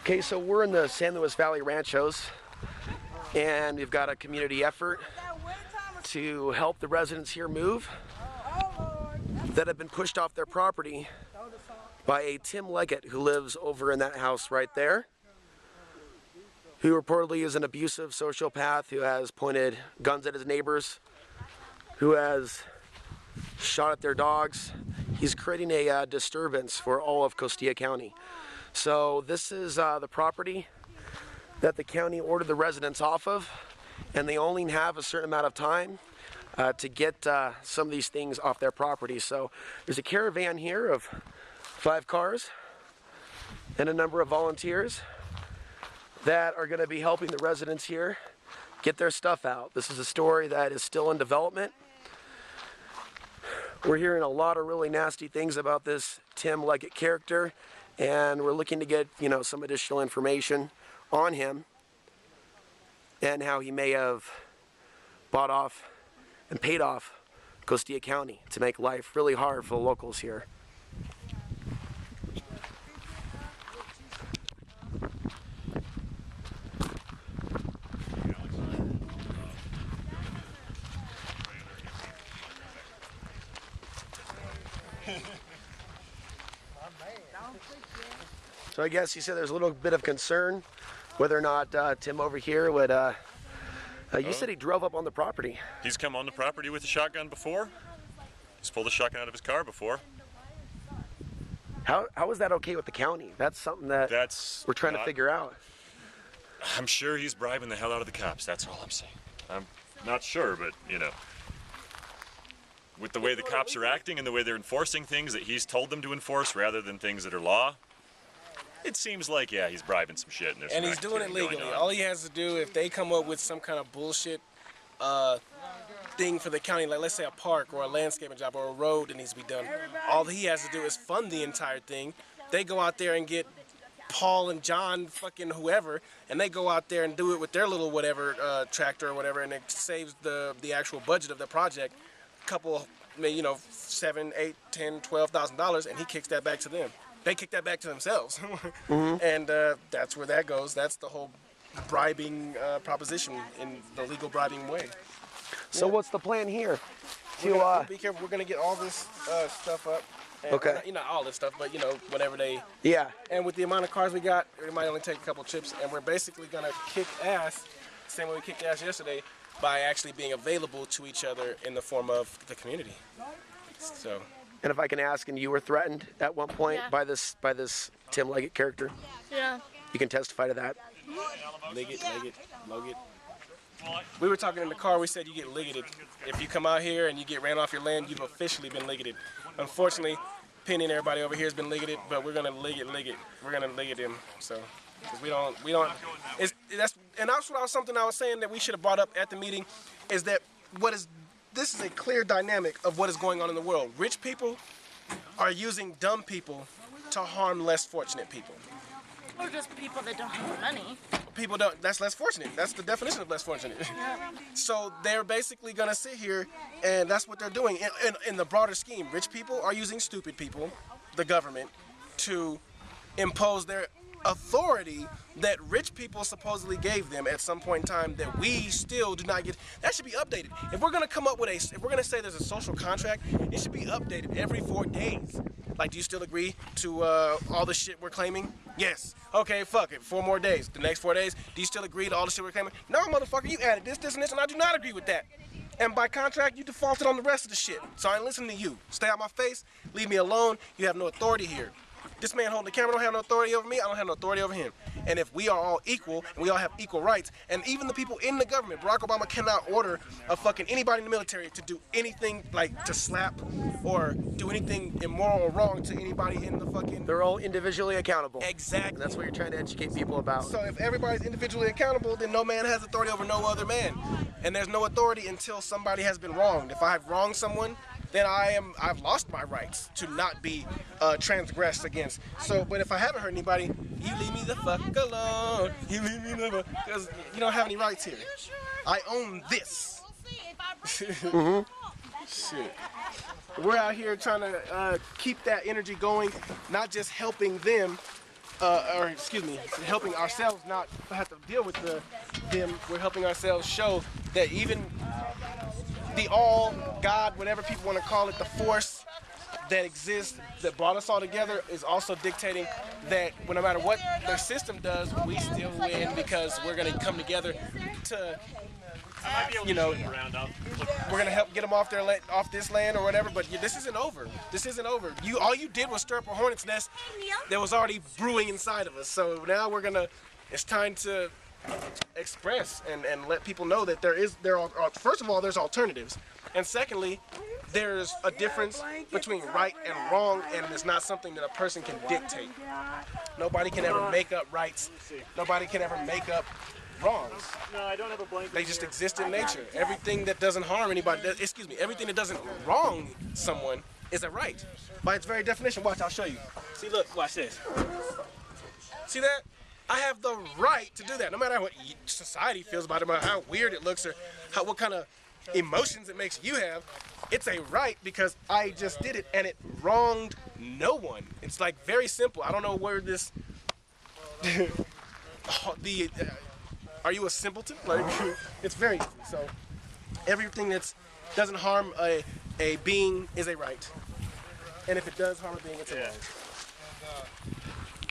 Okay, so we're in the San Luis Valley Ranchos, and we've got a community effort to help the residents here move that have been pushed off their property by a Tim Leggett who lives over in that house right there, who reportedly is an abusive sociopath who has pointed guns at his neighbors, who has shot at their dogs. He's creating a disturbance for all of Costilla County. So this is the property that the county ordered the residents off of, and they only have a certain amount of time to get some of these things off their property. So there's a caravan here of 5 cars and a number of volunteers that are going to be helping the residents here get their stuff out. This is a story that is still in development. We're hearing a lot of really nasty things about this Tim Leggett character, and we're looking to get, some additional information on him and how he may have bought off and paid off Costilla County to make life really hard for the locals here. So I guess you said there's a little bit of concern whether or not Tim over here would, you said he drove up on the property. He's come on the property with a shotgun before. He's pulled a shotgun out of his car before. How is that okay with the county? That's something that we're trying to figure out. I'm sure he's bribing the hell out of the cops, that's all I'm saying. I'm not sure, but, with the way the cops are acting and the way they're enforcing things that he's told them to enforce rather than things that are law, it seems like, yeah, he's bribing some shit. And he's doing it legally. All he has to do, if they come up with some kind of bullshit thing for the county, like let's say a park or a landscaping job or a road that needs to be done, all he has to do is fund the entire thing. They go out there and get Paul and John, fucking whoever, and they go out there and do it with their little whatever tractor or whatever, and it saves the actual budget of the project a couple, $7, $8, $10, $12,000, and he kicks that back to them. They kick that back to themselves. And that's where that goes. That's the whole bribing proposition in the legal bribing way. So what's the plan here? Be careful. We're going to get all this stuff up. And, okay. Not all this stuff, but, whatever they... Yeah. And with the amount of cars we got, it might only take a couple chips. And we're basically going to kick ass, same way we kicked ass yesterday, by actually being available to each other in the form of the community. So... And if I can ask, and you were threatened at one point by this Tim Leggett character? Yeah. You can testify to that? Leggett. We were talking in the car, we said you get liggeted. If you come out here and you get ran off your land, you've officially been liggeted. Unfortunately, Penny and everybody over here has been liggeted, but we're gonna Leggett. We're gonna Leggett him, so. Because we don't, that's something I was saying that we should have brought up at the meeting, is that this is a clear dynamic of what is going on in the world. Rich people are using dumb people to harm less fortunate people. Or just people that don't have the money. That's less fortunate. That's the definition of less fortunate. Yeah. So they're basically gonna sit here, and that's what they're doing. In the broader scheme, rich people are using stupid people, the government, to impose their authority that rich people supposedly gave them at some point in time that we still do not get. That should be updated. If we're gonna come up with if we're gonna say there's a social contract, it should be updated every 4 days. Like, do you still agree to all the shit we're claiming? Yes. Okay, fuck it. 4 more days. The next 4 days, do you still agree to all the shit we're claiming? No, motherfucker, you added this, and this, and I do not agree with that. And by contract, you defaulted on the rest of the shit. So I ain't listening to you. Stay out my face. Leave me alone. You have no authority here. This man holding the camera don't have no authority over me. I don't have no authority over him. And if we are all equal, and we all have equal rights, and even the people in the government, Barack Obama cannot order anybody in the military to do anything like to slap or do anything immoral or wrong to anybody in the fucking... They're all individually accountable. Exactly. And that's what you're trying to educate people about. So if everybody's individually accountable, then no man has authority over no other man. And there's no authority until somebody has been wronged. If I've wronged someone, then I've lost my rights to not be transgressed against. So, but if I haven't hurt anybody, you leave me the fuck alone. You leave me the fuck, because you don't have any rights here. I own this. Shit. We're out here trying to keep that energy going, not just helping them, or excuse me, helping ourselves not have to deal with them. We're helping ourselves show that even the all, God, whatever people want to call it, the force that exists that brought us all together is also dictating that no matter what their system does, we still win because we're going to come together to, you know, we're going to help get them off their off this land or whatever. But this isn't over. This isn't over. All you did was stir up a hornet's nest that was already brewing inside of us. So now it's time to express and let people know that first of all, there's alternatives, and secondly, there's a difference between right and wrong, and it's not something that a person can dictate. Nobody can ever make up rights. Nobody can ever make up wrongs. They just exist in nature. Everything that doesn't harm anybody, everything that doesn't wrong someone is a right. By its very definition. Watch, I'll show you. See, look, watch this. See that? I have the right to do that, no matter what society feels about it, no matter how weird it looks or what kind of emotions it makes you have. It's a right because I just did it and it wronged no one. It's like very simple. I don't know where this are you a simpleton? Like, it's very easy. So everything that doesn't harm a being is a right, and if it does harm a being, it's a wrong.